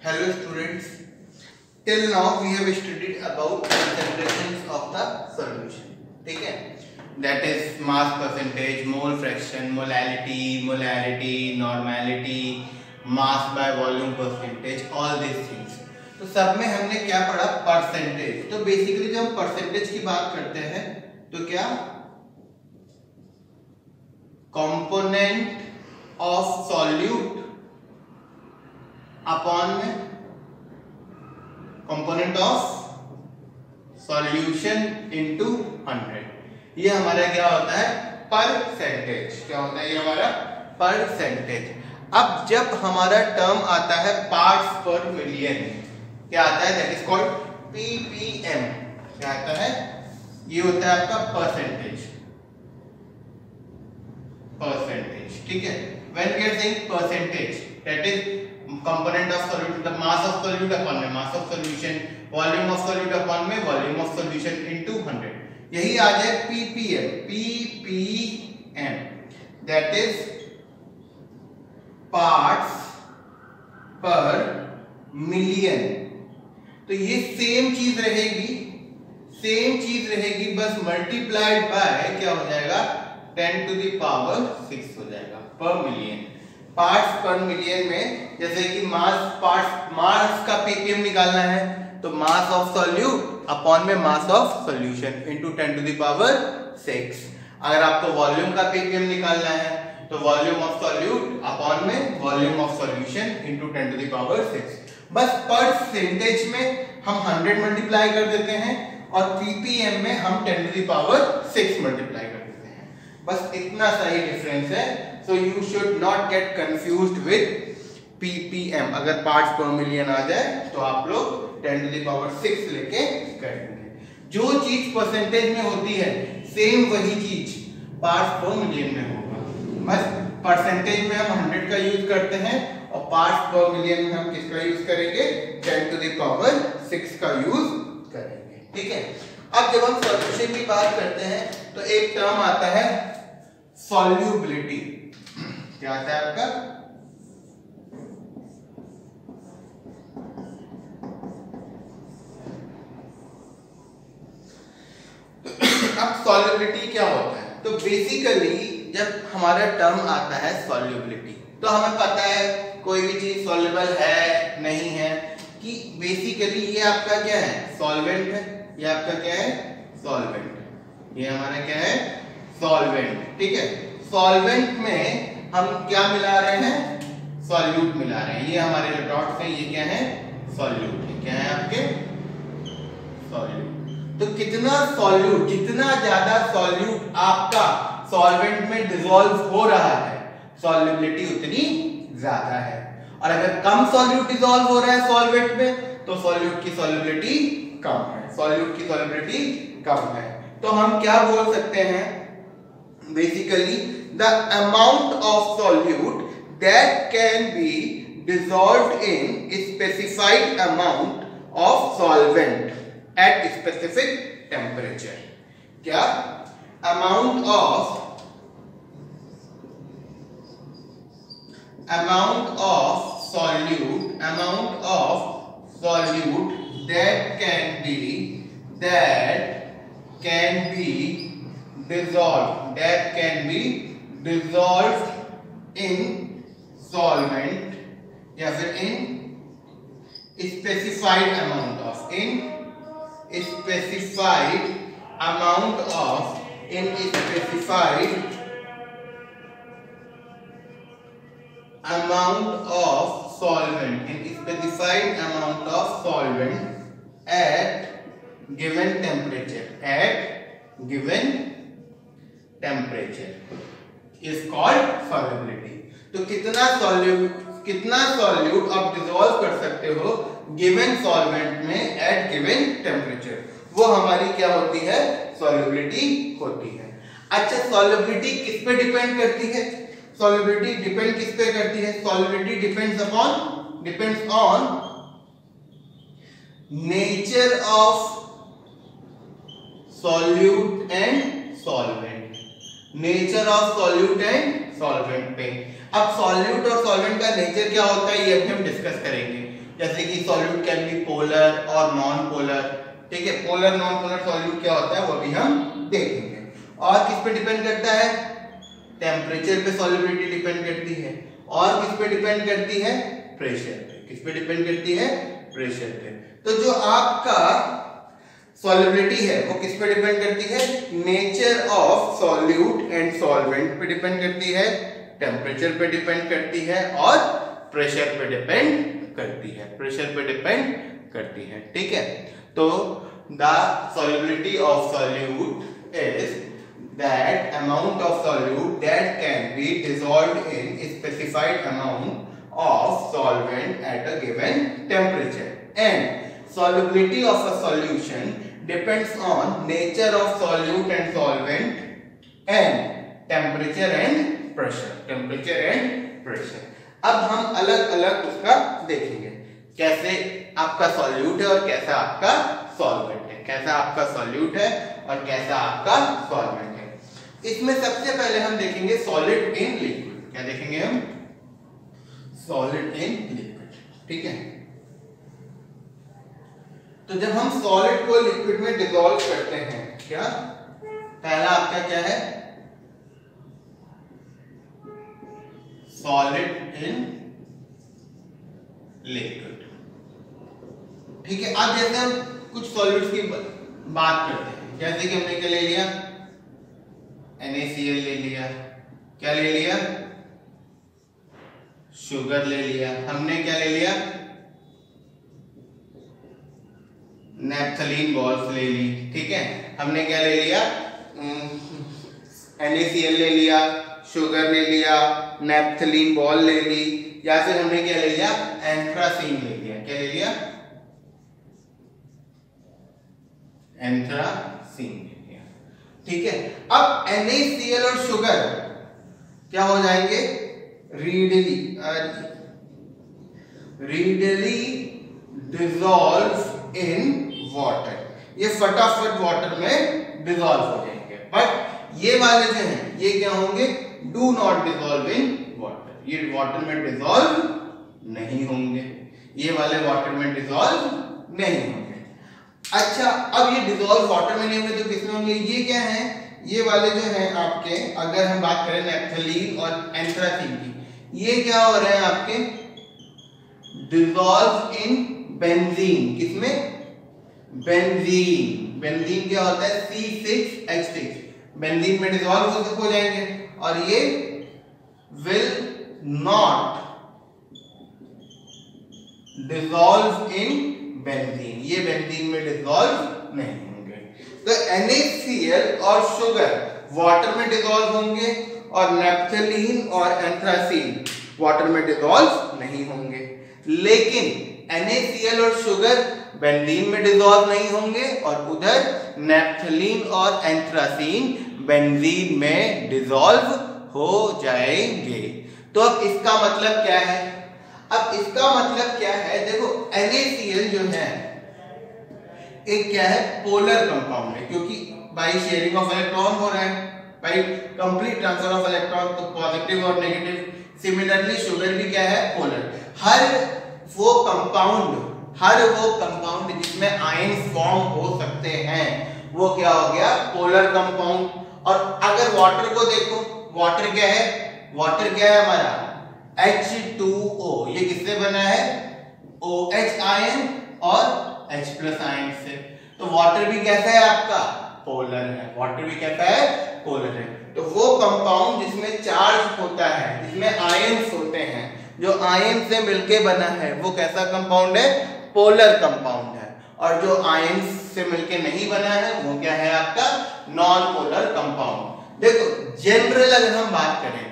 Hello students. Till now we have studied about concentrations of the solution. ठीक है? That is mass percentage, mole fraction, molality, normality, mass by volume percentage, all these things. तो सब में हमने क्या पढ़ा? Percentage. तो basically जब हम परसेंटेज की बात करते हैं तो क्या कंपोनेंट ऑफ सॉल्यूट अपॉन में कंपोनेंट ऑफ सॉल्यूशन इनटू 100, ये हमारा क्या होता है? परसेंटेज. क्या होता है ये हमारा? परसेंटेज. अब जब हमारा टर्म आता है पार्ट्स पर मिलियन, क्या आता है? That is called ppm. क्या आता है? ये होता है आपका परसेंटेज. परसेंटेज. ठीक है? When we are saying percentage, that is component of solute, the mass of solute upon में mass of solution, volume of solute upon में volume of solution into 100. यही आ जाए ppm. ppm that is parts per million. तो ये same चीज रहेगी, बस multiplied by क्या हो जाएगा? 10 to the power 6 हो जाएगा पर मिलियन. पार्ट्स पर मिलियन में जैसे कि मास का पीपीएम निकालना है तो मास ऑफ सॉल्यूट अपॉन में mass of solution into 10 to the power 6. अगर आपको वॉल्यूम का पीपीएम निकालना है तो वॉल्यूम ऑफ सॉल्यूट अपॉन में volume of solution into 10 to the power 6. बस परसेंटेज में हम 100 मल्टीप्लाई कर देते हैं और पीपीएम में हम 10 टू द पावर 6 मल्टीप्लाई कर देते हैं. बस इतना सा ही डिफरेंस है. So you should not get confused with ppm. अगर पार्ट्स पर मिलियन आ जाए तो आप लोग 10 to the power 6 लेके करेंगे. जो चीज परसेंटेज में होती है सेम वही चीज पार्ट्स पर मिलियन में होगा. बस परसेंटेज में हम 100 का यूज करते हैं और पार्ट्स पर मिलियन में हम किसका यूज करेंगे? 10 to the power 6 का यूज करेंगे. ठीक है? अब जब हम सॉल्यूशन की बात करते हैं तो एक टर्म आता है सॉल्युबिलिटी. क्या आता है आपका? अब सॉल्युबिलिटी क्या होता है? तो बेसिकली जब हमारा टर्म आता है सॉल्युबिलिटी तो हमें पता है कोई भी चीज सॉल्युबल है नहीं है, कि बेसिकली ये आपका क्या है? सॉल्वेंट है. ये आपका क्या है? सॉल्वेंट. ये हमारा क्या है? सॉल्वेंट. ठीक है? सॉल्वेंट में हम क्या मिला रहे हैं? सॉल्यूट मिला रहे हैं. ये हमारे जो डॉट्स हैं ये क्या है? सॉल्यूट. क्या है आपके? सॉल्यूट. तो कितना सॉल्यूट, जितना ज्यादा सॉल्यूट आपका सॉल्वेंट में डिसॉल्व हो रहा है सॉल्युबिलिटी उतनी ज्यादा है. और अगर कम सॉल्यूट डिसॉल्व हो रहा है सॉल्वेंट में तो सॉल्यूट की सॉल्युबिलिटी कम है. सॉल्यूट की सॉल्युबिलिटी कम है. तो हम क्या बोल सकते हैं? Basically the amount of solute that can be dissolved in a specified amount of solvent at specific temperature. क्या? amount of solute that can be dissolved in solvent या फिर in specified amount of solvent at given temperature is called solubility. तो कितना solute आप dissolve कर सकते हो given solvent में एट गिवन टेम्परेचर, वो हमारी क्या होती है? सॉल्युबिलिटी होती है. अच्छा, सॉल्युबिलिटी किस पे डिपेंड करती है? सॉल्युबिलिटी डिपेंड किस पे करती है? Solubility depends on nature of solute and solvent. Nature of solute and solvent पे. अब सॉल्यूट और सॉल्वेंट का नेचर क्या होता है ये अभी हम डिस्कस करेंगे. जैसे कि सॉल्यूट कैन बी पोलर और नॉन पोलर, ठीक है। पोलर नॉन पोलर सॉल्यूट क्या होता है वो भी हम देखेंगे। और किस पे डिपेंड करता है, टेम्परेचर पे सॉल्युबिलिटी डिपेंड करती है। और किस पे डिपेंड करती है, प्रेशर पे। किस पे डिपेंड करती है, प्रेशर पे। तो जो आपका सॉल्युबिलिटी है वो किस पे डिपेंड करती है, nature of solute and solvent पे डिपेंड करती है, टेम्परेचर पे डिपेंड करती है और प्रेशर पे डिपेंड करती है, प्रेशर पे डिपेंड करती है, ठीक है। तो the solubility of solute is that amount of solute that can be dissolved in a specified amount of solvent at a given temperature, and solubility of a solution depends on nature of solute and solvent and temperature and pressure, temperature and pressure। अब हम अलग अलग उसका देखेंगे, कैसे आपका solute है और कैसा आपका सॉल्वेंट है, कैसा आपका सॉल्यूट है और कैसा आपका सॉल्वेंट है। इसमें सबसे पहले हम देखेंगे सॉलिड इन लिक्विड। क्या देखेंगे हम, सॉलिड इन लिक्विड, ठीक है। तो जब हम सॉलिड को लिक्विड में डिसॉल्व करते हैं, क्या पहला आपका क्या है, सॉलिड इन लिक्विड, ठीक है। अब जैसे हम कुछ सॉल्यूट्स की बात करते हैं, जैसे कि हमने क्या ले लिया, NaCl ले लिया, क्या ले लिया, शुगर ले लिया, हमने क्या ले लिया, नैप्थलीन बॉल्स ले ली, ठीक है। हमने क्या ले लिया, NaCl ले लिया, शुगर ले लिया, नैप्थलीन बॉल ले ली, या फिर हमने क्या ले लिया, एंथ्रासीन ले लिया, क्या ले लिया, एंथ्रासीन, ठीक है। अब NaCl और शुगर क्या हो जाएंगे, रीडली डिसॉल्व इन वाटर, ये फटाफट वाटर में डिसॉल्व हो जाएंगे। बट ये वाले जो हैं ये क्या होंगे, do not dissolve in water, ये वाटर में डिसॉल्व नहीं होंगे, ये वाले वाटर में डिसॉल्व नहीं होंगे। अच्छा, अब ये डिसॉल्व वाटर में नहीं होंगे तो किसमें होंगे, ये क्या है, ये वाले जो हैं आपके, अगर हम बात करें नैप्थलीन और एंथ्रासीन की, ये क्या हो रहे हैं आपके, डिसॉल्व इन बेंजीन। किसमें, बेंजीन। बेंजीन क्या होता है, C6H6, बेंजीन में डिसॉल्व हो जाएंगे और ये will not dissolve in benzene, ये बेंजीन में डिसॉल्व नहीं होंगे। तो NaCl और शुगर वाटर में डिसॉल्व होंगे और नैप्थलीन और एंथ्रासीन वाटर में डिसॉल्व नहीं होंगे। लेकिन NaCl और शुगर बेंजीन में डिसॉल्व नहीं होंगे और उधर नैप्थलीन और एंथ्रासीन बेंजीन में डिसॉल्व हो जाएंगे। तो अब इसका मतलब क्या है, अब इसका मतलब क्या है, देखो NaCl जो है एक क्या है, पोलर कंपाउंड है, क्योंकि बाय शेयरिंग ऑफ इलेक्ट्रॉन हो रहा है, by complete transfer of electron, तो पॉजिटिव और नेगेटिव। सिमिलरली शुगर भी क्या है, पोलर। हर वो कंपाउंड जिसमें आयन फॉर्म हो सकते हैं वो क्या हो गया, पोलर कंपाउंड। और अगर वाटर को देखो, वाटर क्या है, वाटर क्या है हमारा, H2O, ये किससे बना है, OH आयन और H+ आयन से। तो वाटर भी कैसा है आपका, पोलर है, वाटर भी कैसा है, पोलर है। तो वो कंपाउंड जिसमें चार्ज होता है, जिसमें आयन्स होते हैं, जो आयन से मिलके बना है, वो कैसा कंपाउंड है, पोलर कंपाउंड है। और जो आयन्स से मिलके नहीं बना है वो क्या है आपका, नॉन पोलर कंपाउंड। देखो जनरल अगर हम बात करें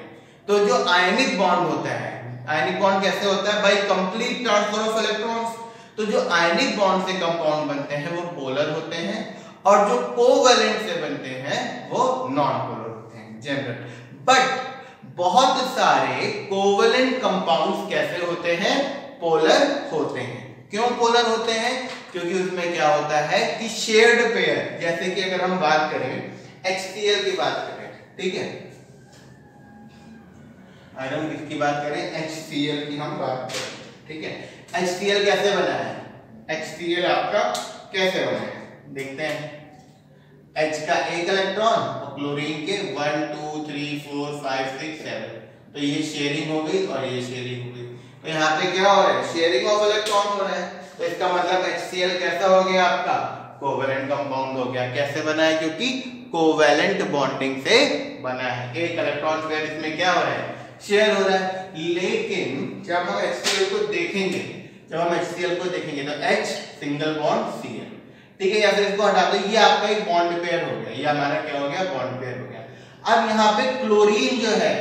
तो जो आयनिक बॉन्ड होता है, आयनिक बॉन्ड कैसे होता है, by complete transfer of electrons. तो जो आयनिक बॉन्ड से कंपाउंड बनते हैं वो पोलर होते हैं और जो कोवैलेंट से बनते हैं वो नॉन पोलर होते हैं जनरल। बट बहुत सारे कोवैलेंट कंपाउंड्स कैसे होते हैं, पोलर होते हैं। क्यों पोलर होते हैं, क्योंकि उसमें क्या होता है कि शेयर्ड पेयर, जैसे कि अगर हम बात करें HCl की बात करें, ठीक है, अगर हम किसकी बात करें, HCl की हम बात करें, ठीक है। HCl कैसे बना है, HCl आपका कैसे बना है देखते हैं। H का एक इलेक्ट्रॉन और क्लोरीन के 1 2 3 4 5 6 7, तो ये शेयरिंग हो गई और ये शेयरिंग हो गई। तो यहाँ पे क्या हो रहा है, शेयरिंग ऑफ इलेक्ट्रॉन हो रहा है। तो इसका मतलब HCl कैसा हो गया आपका, कोवेलेंट कंपाउंड हो गया। कैसे बना है, क्योंकि कोवेलेंट बॉन्डिंग से बना है। एक इलेक्ट्रॉन पेयर इसमें क्या हो रहा है, शेयर हो रहा है। लेकिन जब हम HCl को देखेंगे, तो H सिंगल बॉन्ड Cl, ठीक है, या फिर इसको हटा दो, ये आपका एक बॉन्ड पेयर हो गया, ये हमारा क्या हो गया, बॉन्ड पेयर हो गया। अब यहाँ पे क्लोरीन जो है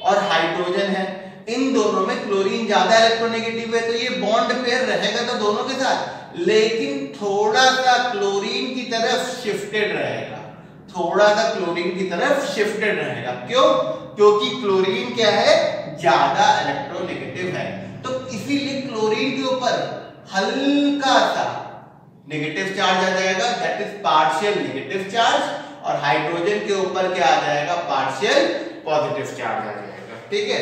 और हाइड्रोजन है, इन दोनों में क्लोरीन ज्यादा इलेक्ट्रोनेगेटिव है, तो ये बॉन्ड पेयर रहेगा तो दोनों के साथ, लेकिन थोड़ा सा क्लोरीन की तरफ शिफ्टेड रहेगा, थोड़ा सा क्लोरीन की तरफ शिफ्टेड रहेगा। क्यों, क्योंकि क्लोरीन क्या है, ज्यादा इलेक्ट्रोनेगेटिव है, तो इसीलिए क्लोरीन के ऊपर हल्का सा नेगेटिव चार्ज आ जाएगा, that is partial negative charge, और हाइड्रोजन के ऊपर क्या आ जाएगा, पार्शियल पॉजिटिव चार्ज आ जाएगा। ठीक है,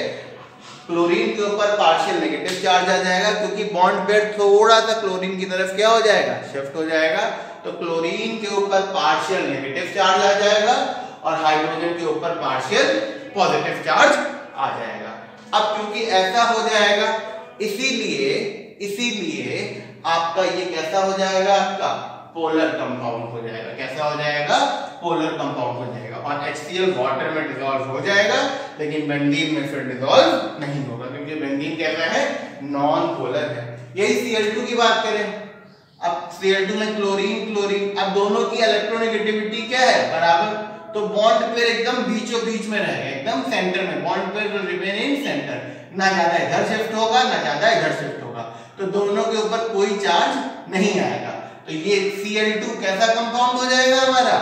क्लोरीन के ऊपर पार्शियल नेगेटिव चार्ज आ जाएगा, क्योंकि बॉन्ड पेयर थोड़ा सा क्लोरीन की तरफ क्या हो जाएगा, शिफ्ट हो जाएगा, तो क्लोरीन के ऊपर पार्शियल नेगेटिव चार्ज आ जाएगा और हाइड्रोजन के ऊपर पार्शियल पॉजिटिव चार्ज आ जाएगा। अब क्योंकि ऐसा हो जाएगा, इसीलिए आपका ये कैसा हो जाएगा, आपका पोलर कंपाउंड हो जाएगा। कैसा हो जाएगा, पोलर कंपाउंड हो जाएगा। और HCl वाटर में डिसॉल्व हो जाएगा, लेकिन बेंजीन में फिर डिसॉल्व नहीं होगा, क्योंकि बेंजीन कैसा है, नॉन पोलर है। यही Cl2 की बात करें, अब Cl2 में क्लोरीन, अब दोनों की इलेक्ट्रोनेगेटिविटी क्या है, बराबर, तो बॉन्ड पेयर एकदम बीचों बीच में रहेगा, एकदम सेंटर में, bond pair will remain in centre, ना ज्यादा इधर शिफ्ट होगा ना ज्यादा इधर शिफ्ट होगा, तो दोनों के ऊपर कोई चार्ज नहीं आएगा। तो ये Cl2 कैसा कंपाउंड हो जाएगा, हमारा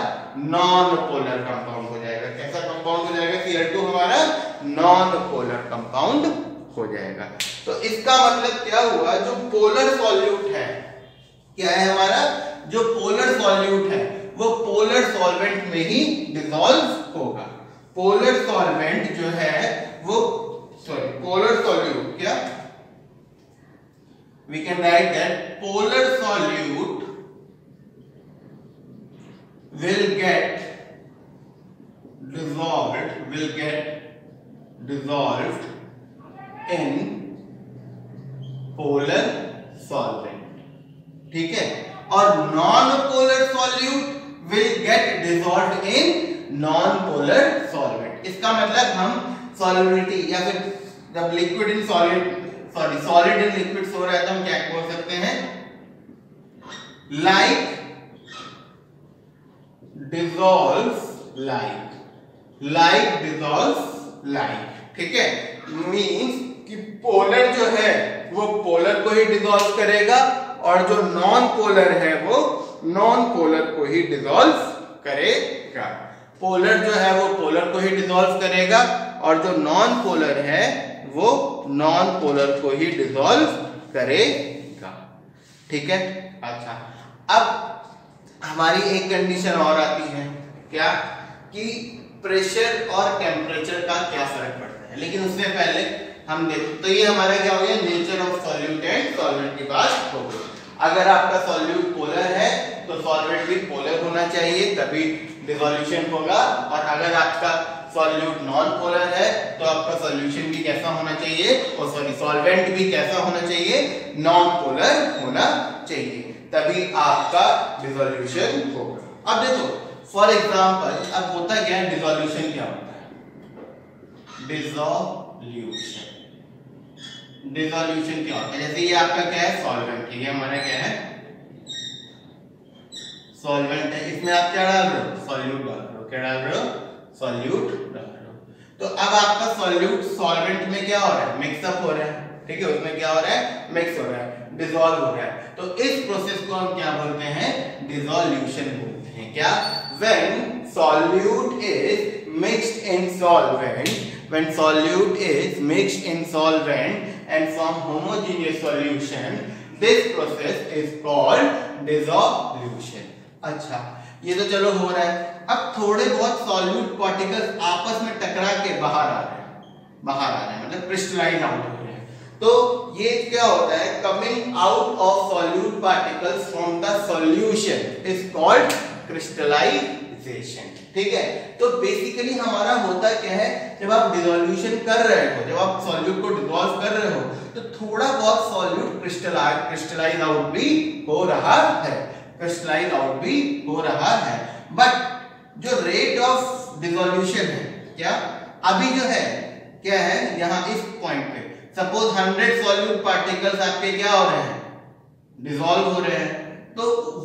नॉन पोलर कंपाउंड हो जाएगा। कैसा कंपाउंड हो जाएगा, Cl2 हमारा नॉन पोलर कंपाउंड हो जाएगा। तो इसका मतलब क्या हुआ, जो पोलर सॉल्यूट है, क्या है हमारा, जो पोलर सॉल्यूट है वो पोलर सॉल्वेंट में ही डिसॉल्व होगा। पोलर सॉल्वेंट जो है वो, पोलर सॉल्यूट, क्या we can write that polar solute will get dissolved in polar solvent, ठीक है, और non polar solute will get dissolved in non polar solvent। इसका मतलब हम solubility या फिर जब liquid in solid, solid in liquid हो रहा है, तो हम क्या बोल सकते हैं, like dissolves like dissolves like, ठीक है, मींस कि पोलर जो है वो पोलर को ही डिसॉल्व करेगा, और जो नॉन पोलर है वो नॉन पोलर को ही डिसॉल्व करेगा। पोलर जो है वो पोलर को ही डिसॉल्व करेगा, और जो नॉन पोलर है वो नॉन पोलर को ही डिसॉल्व करेगा। ठीक है, अच्छा, अब हमारी एक कंडीशन और आती है, क्या, कि प्रेशर और टेम्परेचर का क्या फर्क पड़ता है। लेकिन उससे पहले हम देखें, तो ये हमारा क्या हो गया, nature of solute and solvent की बात हो गई। अगर आपका सॉल्यूट पोलर है तो सॉल्वेंट भी पोलर होना चाहिए, तभी डिसोल्यूशन होगा, और अगर आपका सॉल्यूट नॉन पोलर है तो आपका सॉल्यूशन भी कैसा होना चाहिए, और सॉल्वेंट भी कैसा होना चाहिए, नॉन पोलर होना चाहिए, तभी आपका डिसोल्यूशन होगा। अब देखो फॉर एग्जांपल, अब होता क्या है, डिसोल्यूशन क्या होता है, डिसोल्यूशन क्या होता है, जैसे ये आपका क्या है, सॉल्वेंट, ठीक है, हमारा क्या है, सॉल्वेंट है, इसमें आप क्या डाल रहे हो, सॉल्यूट डाल रहे हो, क्या डाल रहे हो, सॉल्यूट डाल रहे हो। तो अब आपका सॉल्यूट सॉल्वेंट में क्या हो रहा है, मिक्सअप हो रहा है, ठीक है, उसमें क्या हो रहा है, मिक्स हो रहा है, डिसॉल्व हो रहा है। तो इस प्रोसेस को हम क्या बोलते हैं, डिसोल्यूशन बोलते हैं। क्या, when solute is mixed in solvent, when solute is mixed in solvent and form homogeneous solution, this process is called dissolution. अच्छा, ये तो चलो हो रहा है। अब थोड़े बहुत सॉल्यूट पार्टिकल्स आपस में टकरा के बाहर आ रहे हैं, मतलब क्रिस्टलाइज आउट हो रहे हैं। तो ये क्या होता है, coming out of solute particles from the solution is called crystallization. ठीक है, तो बेसिकली हमारा होता क्या है, जब आप डिसोल्यूशन कर रहे हो, जब आप सॉल्यूट को डिसॉल्व कर रहे हो, तो थोड़ा बहुत सॉल्यूट क्रिस्टलाइज आउट भी हो रहा है, क्रिस्टलाइज आउट भी हो रहा है। बट जो रेट ऑफ डिसोल्यूशन है, क्या अभी जो है क्या है, यहाँ इस पॉइंट पे सपोज 100 सॉल्यूट पार्टिकल्स आपके क्या हो रहे हैं, डिसॉल्व हो रहे हैं, तो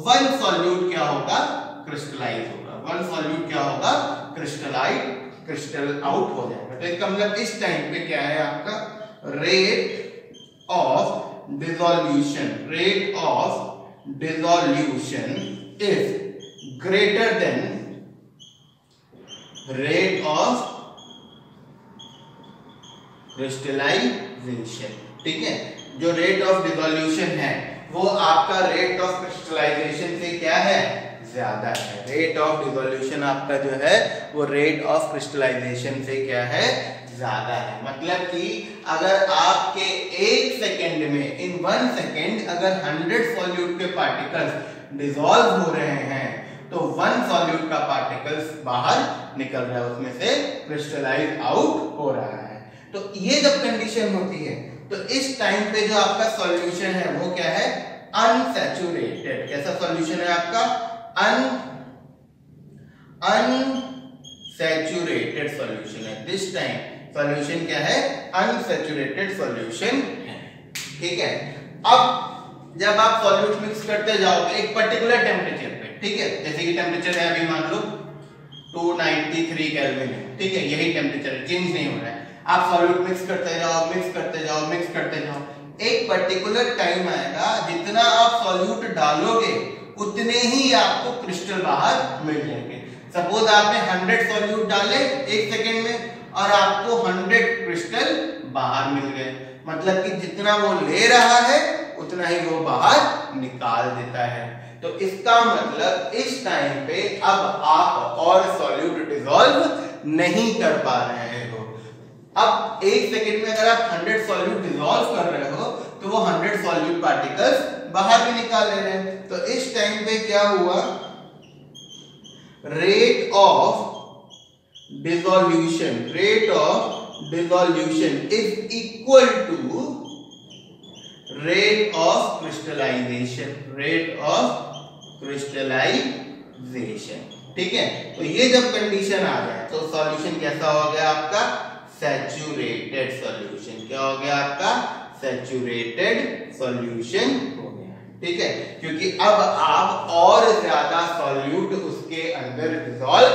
1 सॉल्यूट क्या होगा, क्रिस्टलाइज होगा। 1 सॉल्यूट क्या होगा, क्रिस्टल आउट हो जाएगा। तो इसका मतलब इस टाइम पे क्या है आपका, rate of dissolution, rate of dissolution is greater than rate of crystallization. ठीक है, जो रेट ऑफ डिसोल्यूशन है वो आपका रेट ऑफ क्रिस्टलाइजेशन से क्या है, ज्यादा है। रेट ऑफ डिसोल्यूशन आपका जो है वो रेट ऑफ क्रिस्टलाइजेशन से क्या है, ज्यादा है। मतलब कि अगर आपके 1 सेकेंड में, इन 1 सेकेंड अगर 100 सॉल्यूट के पार्टिकल्स डिसॉल्व हो रहे हैं, तो 1 सॉल्यूट का पार्टिकल्स बाहर निकल रहा है, उसमें से क्रिस्टलाइज आउट हो रहा है। तो ये जब कंडीशन होती है, तो इस टाइम पे जो आपका सॉल्यूशन है वो क्या है, अनसैचुरेटेड। कैसा सॉल्यूशन है आपका, अनसैचुरेटेड सॉल्यूशन है। दिस टाइम सॉल्यूशन क्या है, अनसैचुरेटेड सॉल्यूशन है। ठीक है, अब जब आप सॉल्यूट मिक्स करते जाओगे एक पर्टिकुलर टेम्परेचर पे, ठीक है, जैसे कि टेम्परेचर है अभी मान लो 293 केल्विन है, ठीक है, यही टेम्परेचर चेंज नहीं हो रहा है। आप सॉल्यूट मिक्स करते जाओ, मिक्स करते जाओ, मिक्स करते जाओ, एक पर्टिकुलर टाइम आएगा जितना आप सॉल्यूट डालोगे उतने ही आपको क्रिस्टल बाहर मिल जाएंगे। सपोज आपने 100 सॉल्यूट डाले 1 सेकेंड में और आपको 100 क्रिस्टल बाहर मिल गए, मतलब कि जितना वो ले रहा है उतना ही वो बाहर निकाल देता है। तो इसका मतलब इस टाइम पे अब आप और सॉल्यूट डिसॉल्व नहीं कर पा रहे हो। अब 1 सेकेंड में अगर आप 100 सॉल्यूट डिसॉल्व कर रहे हो तो वो 100 सॉल्यूट पार्टिकल्स बाहर भी निकाल ले रहे हैं। तो इस टाइम पे क्या हुआ, rate of dissolution is equal to rate of crystallization. ठीक है, तो ये जब कंडीशन आ जाए तो सॉल्यूशन कैसा हो गया आपका, सैचुरेटेड सॉल्यूशन। क्या हो गया आपका, सैचुरेटेड सॉल्यूशन हो गया। ठीक है, क्योंकि अब आप और ज्यादा सॉल्यूट उसके अंदर डिसॉल्व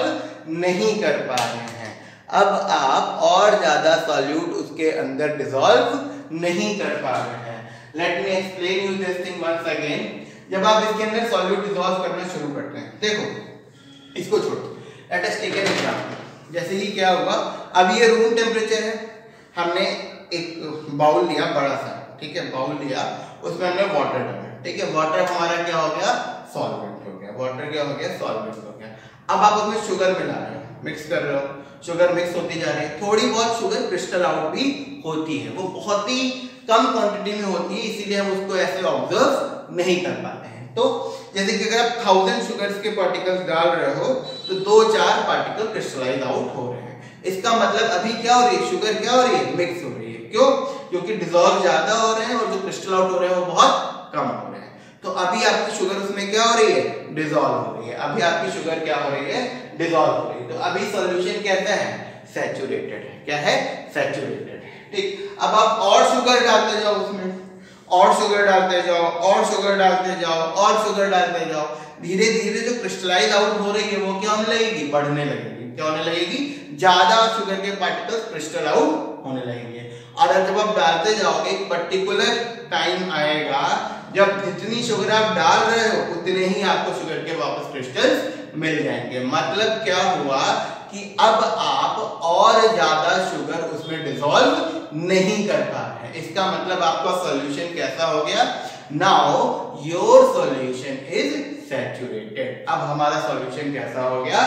नहीं कर पा रहे हैं। अब आप और ज्यादा सॉल्यूट उसके अंदर डिसॉल्व नहीं कर पा रहे हैं। Let me explain you this thing once again. जब आप इसके अंदर सॉल्यूट डिसॉल्व करना शुरू करते हैं, देखो इसको छोड़ो, let us take an example. जैसे ही क्या होगा, अब ये रूम टेम्परेचर है, हमने एक बाउल लिया बड़ा सा, ठीक है, बाउल लिया, उसमें हमने वाटर डाला, ठीक है, वाटर हमारा क्या हो गया, सॉल्वेंट हो गया, वाटर क्या हो गया, सॉल्वेंट हो गया। अब आप उसमें शुगर मिला रहे हो, मिक्स कर रहे हो, शुगर मिक्स होती जा रही है, थोड़ी बहुत शुगर क्रिस्टल आउट भी होती है, वो बहुत ही कम क्वांटिटी में होती है, इसीलिए हम उसको ऐसे ऑब्जर्व नहीं कर पाते हैं। तो जैसे कि अगर आप 1000 शुगर्स के पार्टिकल्स डाल रहे हो तो 2-4 पार्टिकल क्रिस्टलाइज आउट हो रहे हैं। इसका मतलब अभी क्या हो रही है, शुगर क्या हो रही है, मिक्स हो रही है। क्यों, क्योंकि डिसॉल्व ज्यादा हो रहे हैं और जो क्रिस्टल आउट हो रहे हैं वो बहुत कम हो रहे हैं। तो अभी आपकी शुगर उसमें क्या हो रही है, डिसॉल्व हो रही है। अभी आपकी शुगर क्या हो रही है, डिसॉल्व हो रही है। तो अभी सॉल्यूशन कैसा है, सैचुरेटेड है। क्या है, सैचुरेटेड। ठीक, अब आप और शुगर डालते जाओ उसमें, और शुगर डालते जाओ, और शुगर डालते जाओ, और शुगर डालते जाओ, धीरे धीरे जो क्रिस्टलाइज आउट हो रही है वो क्या होने लगेगी, बढ़ने लगेगी। क्या होने लगेगी, ज्यादा शुगर के पार्टिकल्स क्रिस्टल आउट होने लगेंगे। और जब आप डालते जाओगे एक पर्टिकुलर टाइम आएगा जब जितनी शुगर आप डाल रहे हो उतने ही आपको शुगर के वापस क्रिस्टल्स मिल जाएंगे। मतलब क्या हुआ कि अब आप और ज्यादा शुगर उसमें डिसॉल्व नहीं कर पा रहे हैं। इसका मतलब आपका सॉल्यूशन कैसा हो गया, now your solution is saturated. अब हमारा सॉल्यूशन कैसा हो गया,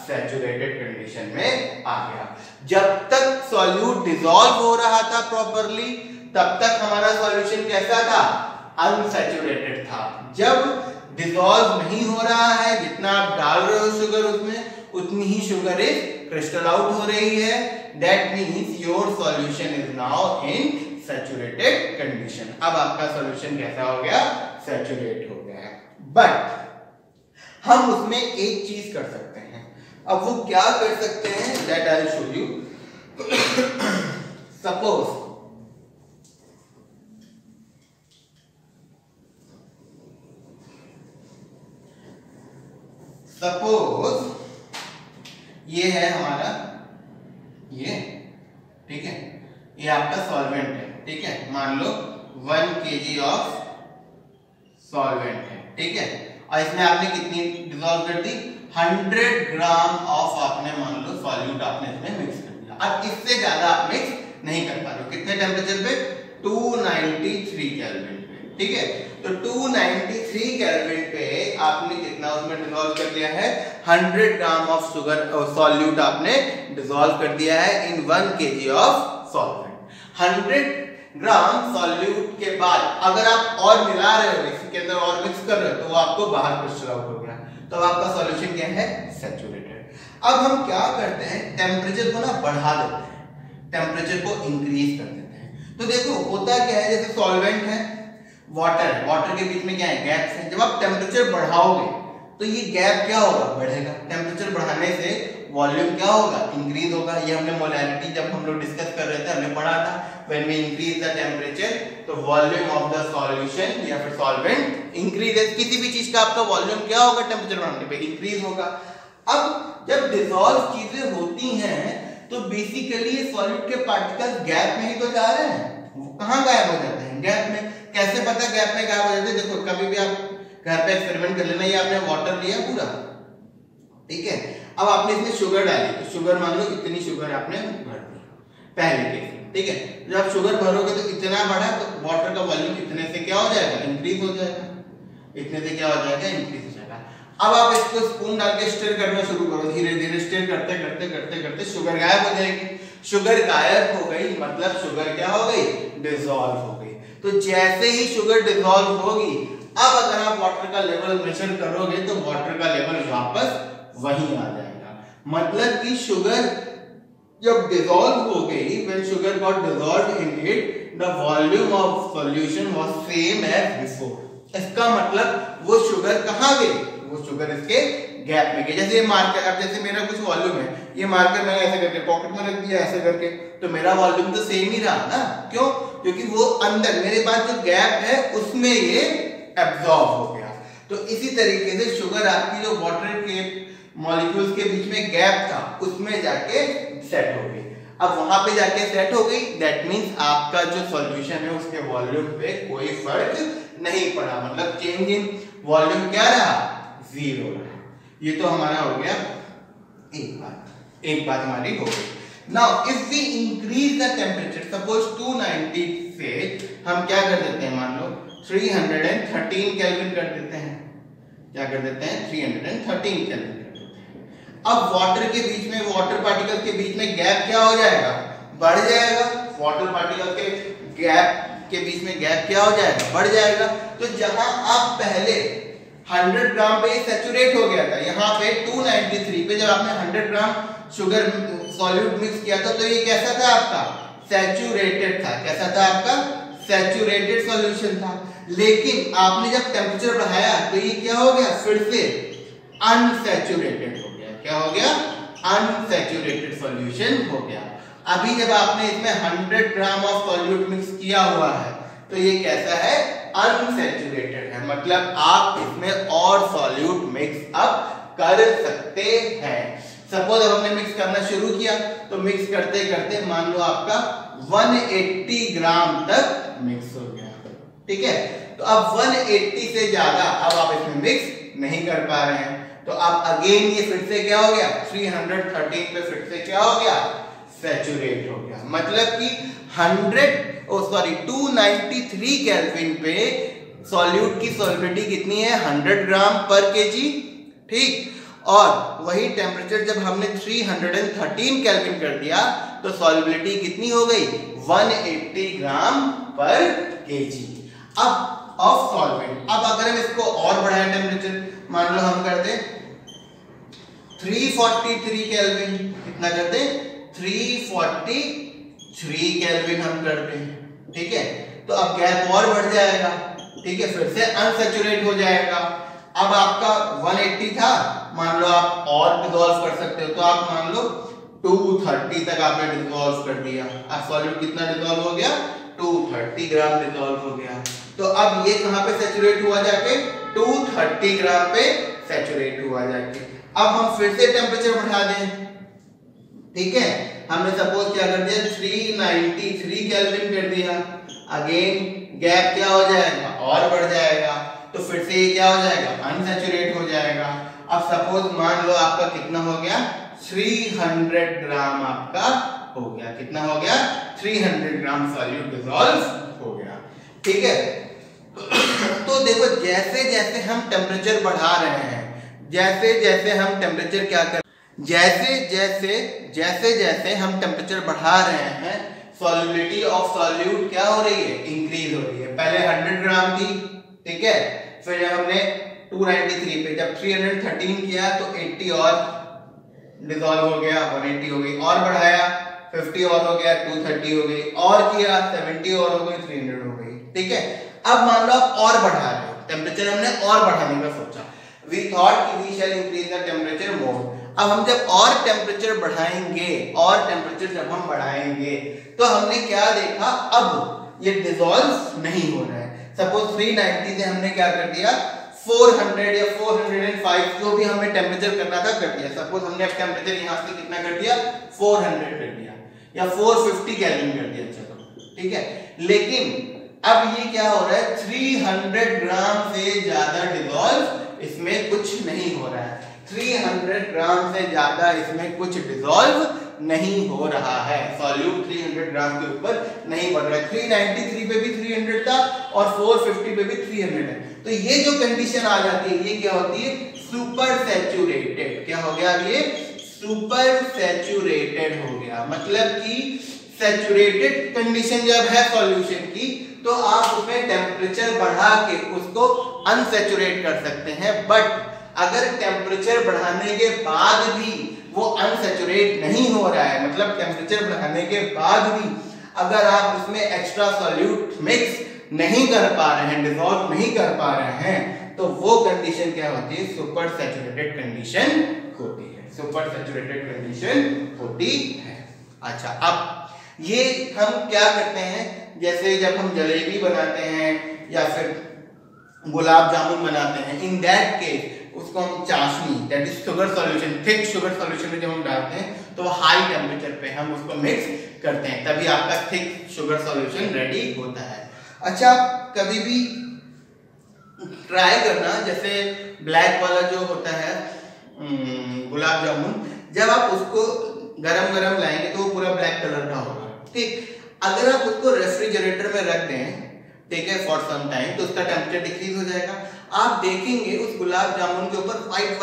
सैचुरेटेड कंडीशन में आ गया। जब तक सॉल्यूट डिसॉल्व हो रहा था प्रॉपरली, तब तक हमारा सॉल्यूशन कैसा था? अनसैचुरेटेड था। जब डिसॉल्व नहीं हो रहा है, जितना आप डाल रहे हो शुगर उसमें, उतनी ही शुगर इज क्रिस्टल आउट हो रही है। That means your solution is now in saturated condition. अब आपका सॉल्यूशन कैसा हो गया? सैचुरेट हो गया है। बट हम उसमें एक चीज कर सकते हैं। अब वो क्या कर सकते हैं? That I will show you. Suppose ये है हमारा, ये ठीक है, ये आपका सॉल्वेंट है, ठीक है। मान लो 1 kg ऑफ सॉल्वेंट है, ठीक है, और इसमें आपने कितनी डिसॉल्व कर दी? 100 ग्राम ऑफ आपने मान लो सॉल्यूट आपने इसमें मिक्स कर दिया। अब इससे ज्यादा आप मिक्स नहीं कर पा रहे हो। कितने टेम्परेचर पे? 293 केल्विन पे, ठीक है। तो 293 केल्विन पे आपने कितना उसमें डिसॉल्व कर दिया है? 100 ग्राम ऑफ शुगर सॉल्यूट आपने डिसॉल्व कर दिया है इन 1 kg of solvent. 100 gram solute के बाद अगर आप और मिला रहे हो, इसके अंदर और मिक्स कर रहे हो, तो वो आपको बाहर क्रिस्टल आउट हो गया, तो आपका सॉल्यूशन क्या है? सैचुरेटेड। अब हम क्या करते हैं? टेम्परेचर को ना बढ़ा देते हैं, टेम्परेचर को इंक्रीज कर देते हैं। तो देखो होता क्या है, जैसे सॉल्वेंट है, वाटर है, वाटर के बीच में क्या है? गैप्स है। जब आप टेम्परेचर बढ़ाओगे तो ये गैप क्या होगा? बढ़ेगा। टेम्परेचर बढ़ाने से वॉल्यूम क्या होगा? इंक्रीज होगा। ये हमने मोलैरिटी जब हम लोग डिस्कस कर रहे थे हमने पढ़ा था, when we increase the temperature तो वॉल्यूम ऑफ द सॉल्यूशन या फिर सॉल्वेंट इंक्रीजेस। किसी भी चीज का आपका वॉल्यूम क्या होगा? टेम्परेचर बढ़ाने पे इंक्रीज होगा। अब जब डिसॉल्व चीजें होती हैं तो बेसिकली ये सॉलिड के पार्टिकल्स गैप में ही तो जा रहे हैं। वो कहां गायब हो जाते हैं? गैप में। कैसे पता गैप में गायब हो जाते हैं? देखो कभी भी आप घर पे एक्सपेरिमेंट कर लेना, ये आपने वाटर लिया पूरा, ठीक है, अब आपने इसमें शुगर डाली, तो शुगर मान लो इतनी शुगर आपने भर दी पहले केस में, ठीक है। जब आप शुगर भरोगे तो इतना बढ़ा तो वाटर का वॉल्यूम इतने से क्या हो जाएगा? इंक्रीज हो जाएगा। इतने से क्या हो जाएगा? इंक्रीज हो जाएगा। अब आप इसको स्पून डाल के स्टिर करना शुरू करो, धीरे धीरे स्टिर करते करते करते करते शुगर गायब हो जाएगी। शुगर गायब हो गई मतलब शुगर क्या हो गई? डिसॉल्व हो गई। तो जैसे ही शुगर डिसॉल्व होगी, अब अगर आप वाटर का लेवल मेजर करोगे तो वाटर का लेवल वापस वहीं आ जाएगा। मतलब कि शुगर जब डिसॉल्व हो गई, when sugar got dissolved in it, the volume of solution was same as before. इसका मतलब वो शुगर कहाँ गई? वो शुगर इसके गैप में गई। जैसे ये मार्कर, अब जैसे मेरा कुछ वॉल्यूम है, ये मार्कर मैंने ऐसे करके पॉकेट में रख दिया, ऐसे करके, तो मेरा वॉल्यूम तो सेम ही रहा ना। क्यों? क्योंकि वो अंदर मेरे पास जो गैप है उसमें ये एब्जॉर्ब हो गया। तो इसी तरीके से शुगर आपकी जो वाटर के मॉलिक्यूल्स के बीच में गैप था उसमें जाके सेट हो गई। अब वहां पे जाके सेट हो गई, दैट मींस आपका जो सॉल्यूशन है उसके वॉल्यूम पे कोई फर्क नहीं पड़ा। मतलब चेंज इन वॉल्यूम क्या रहा? जीरो रहा। ये तो हमारा हो गया एक बात हमारी हो गई। Now if we increase the temperature, suppose 290 से हम क्या कर देते हैं? मान लो 313 केल्विन कर देते हैं। क्या कर देते हैं? 313 केल्विन कर देते हैं। अब वाटर के बीच में, वाटर पार्टिकल के बीच में गैप क्या हो जाएगा? बढ़ जाएगा। वाटर पार्टिकल के गैप के बीच में गैप क्या हो जाएगा? बढ़ जाएगा। तो जहां आप पहले 100 ग्राम पे सैचुरेट हो गया था, यहाँ पे 293 पे जब आपने 100 ग्राम शुगर सॉल्यूट मिक्स किया था तो ये कैसा था आपका? सैचुरेटेड था। कैसा था आपका? सैचुरेटेड सॉल्यूशन था। लेकिन आपने जब टेम्परेचर बढ़ाया तो ये क्या हो गया? फिर से अनसैचुरेटेड हो गया। क्या हो गया? अनसैचुरेटेड सॉल्यूशन हो गया। अभी जब आपने इसमें 100 ग्राम ऑफ सॉल्यूट मिक्स किया हुआ है तो ये कैसा है? अनसैचुरेटेड है। मतलब आप इसमें और सॉल्यूट मिक्स अप कर सकते हैं। सपोज अब हमने मिक्स करना शुरू किया तो मिक्स करते करते मान लो आपका 180 ग्राम तक मिक्स हो गया, ठीक है। तो अब 180 से ज्यादा अब आप इसमें मिक्स नहीं कर पा रहे हैं, तो अब अगेन ये फिर से क्या हो गया? 313 पे फिर से क्या हो गया? सैचुरेट हो गया। मतलब कि 293 केल्विन पे सॉल्यूट की सॉल्युबिलिटी कितनी है? 100 ग्राम पर केजी, ठीक। और वही टेम्परेचर जब हमने 313 केल्विन कर दिया तो सॉल्युबिलिटी कितनी हो गई 180 ग्राम पर केजी अब ऑफ सॉल्वेंट। अब अगर हम इसको और बढ़ाएं टेम्परेचर, मान लो हम कर दें 343 केल्विन, कितना कर दें 343 केल्विन हम कर दें, ठीक है। तो अब गैप और बढ़ जाएगा, ठीक है, फिर से अनसैचुरेट हो जाएगा। अब आपका 180 था, मान लो आप और डिसॉल्व कर सकते हो, तो आप मान लो 230 तक आपने डिसॉल्व कर दिया। अब सॉल्यूट कितना डिसॉल्व हो गया 230 ग्राम डिसॉल्व हो गया। तो अब ये कहां पे सैचुरेट हुआ जाके 230 ग्राम पे सैचुरेट हुआ जाके। अब हम फिर से टेम्परेचर बढ़ा दें, ठीक है, हमने सपोज क्या कर दिया 393 केल्विन कर दिया। अगेन गैप क्या हो जाएगा और बढ़ जाएगा, तो फिर से ये क्या हो जाएगा अनसैचुरेट हो जाएगा। अब सपोज मान लो आपका कितना हो गया 300 ग्राम आपका हो गया, कितना हो गया 300 ग्राम सॉल्यूट डिसॉल्व हो गया, ठीक है। तो देखो जैसे जैसे हम टेम्परेचर बढ़ा रहे हैं, जैसे जैसे हम टेम्परेचर क्या कर जैसे जैसे हम टेम्परेचर बढ़ा रहे हैं सॉल्युबिलिटी ऑफ सॉल्यूट क्या हो रही है इंक्रीज हो रही है। पहले 100 ग्राम थी, ठीक है, फिर जब हमने 293 पे जब 313 किया तो 80 और डिसॉल्व हो गया 180 हो गई, और बढ़ाया 50 और हो गया 230 हो गई, और किया 70 और हो गई 300 हो गई, ठीक है। अब मान लो आप और बढ़ा रहे हो टेम्परेचर, हमने और बढ़ाने का सोचा, we thought we shall increase the temperature more. अब हम जब और टेम्परेचर बढ़ाएंगे, और टेम्परेचर जब हम बढ़ाएंगे तो हमने क्या देखा अब ये डिसॉल्व नहीं हो रहा है। सपोज 390 से हमने क्या कर दिया 400 या 405 जो भी हमें टेम्परेचर करना था कर दिया। सपोज हमने अब टेम्परेचर यहां से कितना कर दिया 400 कर दिया या 450 केल्विन कर दिया, चलो ठीक है। लेकिन अब ये क्या हो रहा है 300 ग्राम से ज्यादा डिसॉल्व इसमें कुछ नहीं हो रहा है, 300 ग्राम से ज्यादा इसमें कुछ डिसॉल्व नहीं हो रहा है। सॉल्यूट 300 ग्राम के ऊपर नहीं बढ़ रहा है। 393 पे भी 300 था और 450 पे भी 300 है, तो ये जो कंडीशन आ जाती है ये क्या होती है सुपर सैचुरेटेड। क्या हो गया ये सुपर सैचुरेटेड हो गया, मतलब कि सैचुरेटेड कंडीशन जब है सॉल्यूशन की तो आप उसमें टेम्परेचर बढ़ा के उसको अनसैचुरेट कर सकते हैं। बट अगर टेम्परेचर बढ़ाने के बाद भी वो अनसैचुरेट नहीं हो रहा है, मतलब टेम्परेचर बढ़ाने के बाद भी अगर आप उसमें एक्स्ट्रा सॉल्यूट मिक्स नहीं कर पा रहे हैं, डिसॉल्व नहीं कर पा रहे हैं, तो वो कंडीशन क्या होती है सुपर सैचुरेटेड कंडीशन होती है, सुपर सैचुरेटेड कंडीशन होती है। अच्छा, अब ये हम क्या करते हैं, जैसे जब हम जलेबी बनाते हैं या फिर गुलाब जामुन बनाते हैं, इन दैट केस उसको हम चाशनी that is sugar solution, thick sugar solution में जब हम डालते हैं तो हाई टेम्परेचर पे हम उसको मिक्स करते हैं, तभी आपका थिक शुगर सॉल्यूशन रेडी होता है। अच्छा, कभी भी ट्राई करना, जैसे ब्लैक वाला जो होता है गुलाब जामुन, जब आप उसको गरम गरम लाएंगे तो वो पूरा ब्लैक कलर का होगा, ठीक। अगर आप उसको रेफ्रिजरेटर में रख दें, ठीक है, फॉर सम टाइम, तो उसका टेम्परेचर डिक्रीज हो जाएगा। आप देखेंगे उस गुलाब जामुन के ऊपर व्हाइट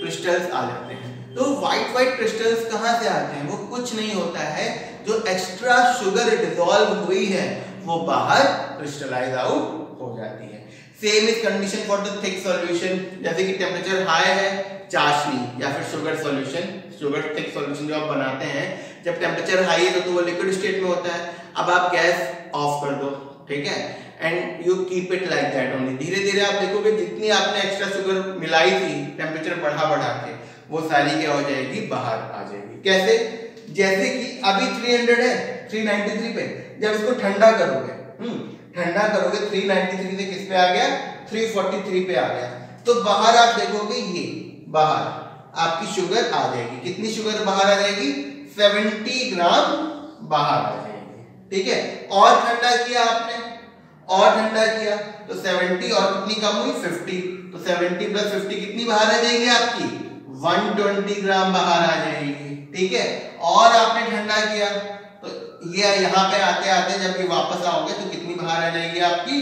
क्रिस्टल्स आ जाते हैं। तो व्हाइट क्रिस्टल्स कहाँ से आते हैं, वो कुछ नहीं होता है, जो एक्स्ट्रा शुगर डिसॉल्व हुई है वो बाहर क्रिस्टलाइज आउट हो जाती है। Same is condition for the thick solution, जैसे कि टेम्परेचर हाई है चाशनी या फिर sugar solution, sugar thick solution जो आप बनाते हैं, जब टेम्परेचर हाई है तो वो लिक्विड स्टेट में होता है। अब आप गैस ऑफ कर दो, ठीक है, and you keep it like that only. धीरे धीरे आप देखोगे जितनी आपने एक्स्ट्रा शुगर मिलाई थी टेम्परेचर बढ़ा के, वो सारी क्या हो जाएगी बाहर आ जाएगी। कैसे, जैसे कि अभी 300 है 393 पे, जब इसको ठंडा करोगे 393 से किस पे आ गया 343 पे आ गया, तो बाहर आप देखोगे ये बाहर आपकी शुगर आ जाएगी। कितनी शुगर बाहर आ जाएगी 70 ग्राम बाहर आ जाएगी, ठीक है। और ठंडा किया आपने, और ठंडा किया तो 70 और कितनी कम हुई 50, तो 70 प्लस 50 कितनी बाहर आ जाएगी आपकी 120 ग्राम बाहर आ जाएगी, ठीक है। और आपने ठंडा किया तो ये यहाँ पे आते आते जब ये वापस आओगे तो कितनी बाहर आ जाएगी आपकी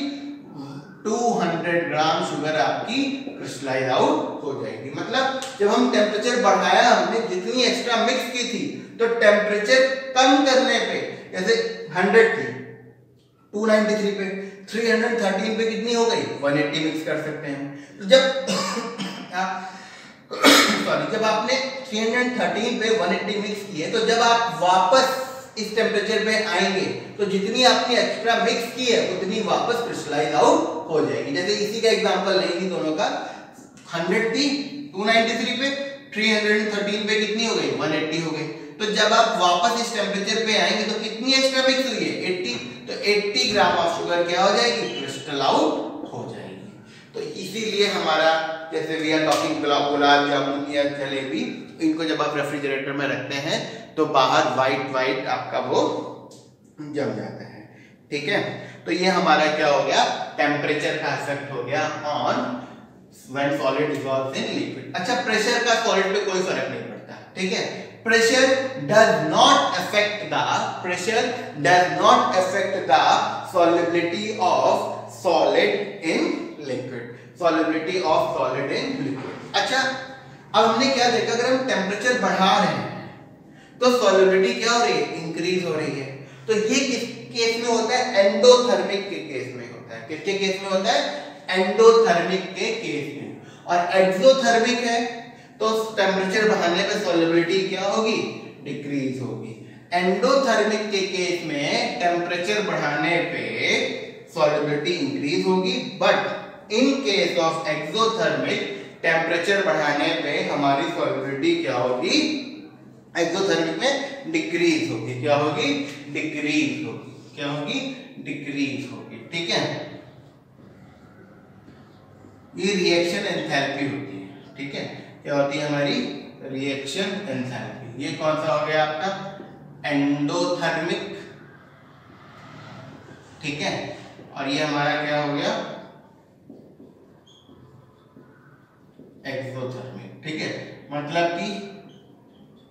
200 ग्राम शुगर आपकी क्रिस्टलाइज आउट हो जाएगी। मतलब जब हम टेम्परेचर बढ़ाया, हमने जितनी एक्स्ट्रा मिक्स की थी, तो टेम्परेचर कम करने पे, जैसे 100 थी 293 पे, 313 पे कितनी हो गई 180 मिक्स कर सकते हैं। तो जब सॉरी जब आपने 313 पे 180 मिक्स किए, तो जब आप वापस इस टेम्परेचर पे आएंगे तो जितनी आपने एक्स्ट्रा मिक्स की है उतनी वापस क्रिस्टलाइज आउट हो जाएगी। जैसे इसी का एग्जांपल लेंगे दोनों का, 100 थी 293 पे, 313 पे कितनी हो गई 180 हो गई। तो जब आप वापस इस टेम्परेचर पे आएंगे तो कितनी एक्स्ट्रा मिक्स हुई है 80, तो 80 ग्राम ऑफ शुगर क्या हो जाएगी क्रिस्टल आउट हो जाएगी। तो इसीलिए हमारा जैसे we are talking gulab jamun या जलेबी, इनको जब आप रेफ्रिजरेटर में रखते हैं तो बाहर व्हाइट आपका वो जम जाता है। ठीक है, तो ये हमारा क्या हो गया, टेम्परेचर का इफेक्ट हो गया on when solid dissolves in liquid. अच्छा, प्रेशर का सॉलिड पे कोई फर्क नहीं पड़ता। ठीक है, pressure does not affect the solubility of solid in liquid। अच्छा, अब हमने क्या देखा, अगर हम टेम्परेचर बढ़ा रहे हैं तो सॉलिबिलिटी क्या हो रही है, इंक्रीज हो रही है। तो ये किस केस में होता है, एंडोथर्मिक के केस में होता है। किसके केस में होता है, एंडोथर्मिक के केस में। और एक्सोथर्मिक है तो टेम्परेचर बढ़ाने पे सॉलिबिलिटी क्या होगी, डिक्रीज होगी। एंडोथर्मिक के केस में टेम्परेचर बढ़ाने पे सॉलिबिलिटी इंक्रीज होगी, but in case of exothermic temperature बढ़ाने पे हमारी सॉलिबिलिटी क्या होगी, एक्सोथर्मिक में डिक्रीज होगी। क्या होगी, डिक्रीज होगी। क्या होगी, डिक्रीज होगी। ठीक है, ये रिएक्शन एंथैल्पी होती है। ठीक है, क्या होती है हमारी रिएक्शन एंथैल्पी। ये कौन सा हो गया आपका, एंडोथर्मिक। ठीक है, और ये हमारा क्या हो गया, एक्सोथर्मिक। ठीक है, मतलब कि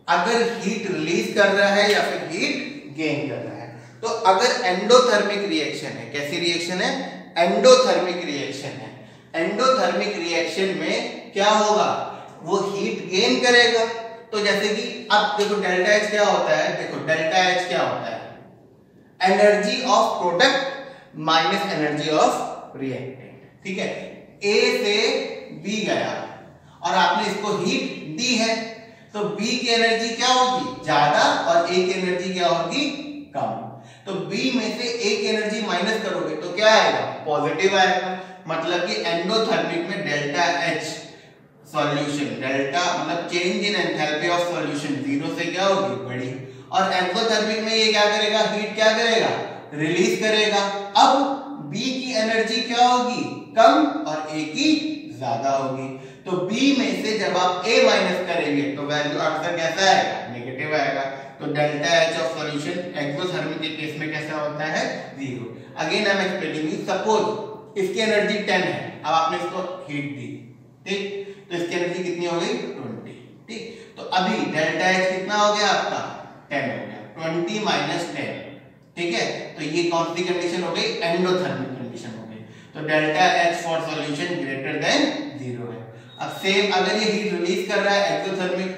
अगर हीट रिलीज कर रहा है या फिर हीट गेन कर रहा है। तो अगर एंडोथर्मिक रिएक्शन है, कैसी रिएक्शन है, एंडोथर्मिक रिएक्शन है। एंडोथर्मिक रिएक्शन में क्या होगा, वो हीट गेन करेगा। तो जैसे कि अब देखो डेल्टा H क्या होता है, देखो डेल्टा H क्या होता है, energy of product minus energy of reactant. ठीक है, A से B गया और आपने इसको हीट दी है, तो B की एनर्जी क्या होगी, ज्यादा, और A की एनर्जी क्या होगी, कम। तो B में से A की एनर्जी माइनस करोगे तो क्या आएगा, पॉजिटिव आएगा। मतलब कि एंडोथर्मिक में डेल्टा H सॉल्यूशन, डेल्टा मतलब change in enthalpy of solution, zero से क्या होगी, बड़ी। और एक्सोथर्मिक में ये क्या करेगा, हीट क्या करेगा, रिलीज करेगा। अब B की एनर्जी क्या होगी, कम, और A की ज्यादा होगी। तो B में से जब आप A माइनस करेंगे तो वैल्यू आंसर कैसा आएगा, नेगेटिव आएगा। तो delta H of solution exothermic के केस में कैसा होता है, zero. Again I am explaining you, suppose इसकी एनर्जी 10 है, अब आपने इसको हीट दी, ठीक, तो इसकी एनर्जी कितनी हो गई, 20। ठीक, तो अभी डेल्टा H कितना हो गया आपका, 10 हो गया, 20 माइनस 10। ठीक है, तो ये कौन सी कंडीशन हो गई, एंडोथर्मिक कंडीशन हो गई। तो delta H for solution greater than 0 है। अब सेम अगर ये हीट रिलीज कर रहा है एक्सोथर्मिक,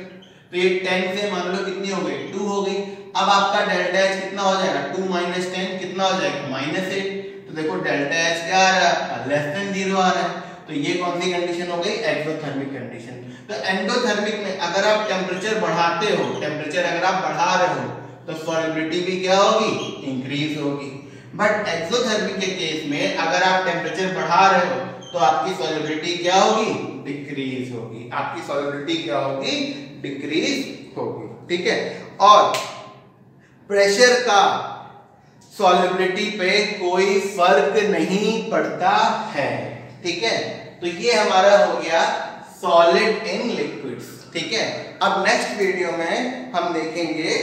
तो ये 10 से मान लो कितनी हो गई, 2 हो गई। अब आपका डेल्टा H कितना हो जाएगा, 2 माइनस 10 कितना हो जाएगा, -8। तो देखो डेल्टा H क्या आ रहा है आपका, लेस देन 0 आ रहा है। तो ये कौन सी कंडीशन हो गई, एक्सोथर्मिक कंडीशन। तो एंडोथर्मिक में अगर आप टेम्परेचर बढ़ाते हो, टेम्परेचर अगर आप बढ़ा रहे हो तो सॉलिबिलिटी भी क्या होगी, इंक्रीज होगी। बट एक्सोथर्मिक के केस में अगर आप टेम्परेचर बढ़ा रहे हो तो आपकी सॉलिबिलिटी क्या होगी, डिक्रीज होगी। आपकी सॉलिबिलिटी क्या होगी, डिक्रीज होगी। ठीक है, और प्रेशर का सॉलिबिलिटी पे कोई फर्क नहीं पड़ता है। ठीक है, तो ये हमारा हो गया सॉलिड इन लिक्विड्स। ठीक है, अब नेक्स्ट वीडियो में हम देखेंगे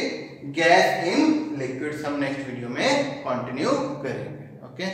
गैस इन लिक्विड्स, हम नेक्स्ट वीडियो में कंटिन्यू करेंगे। ओके।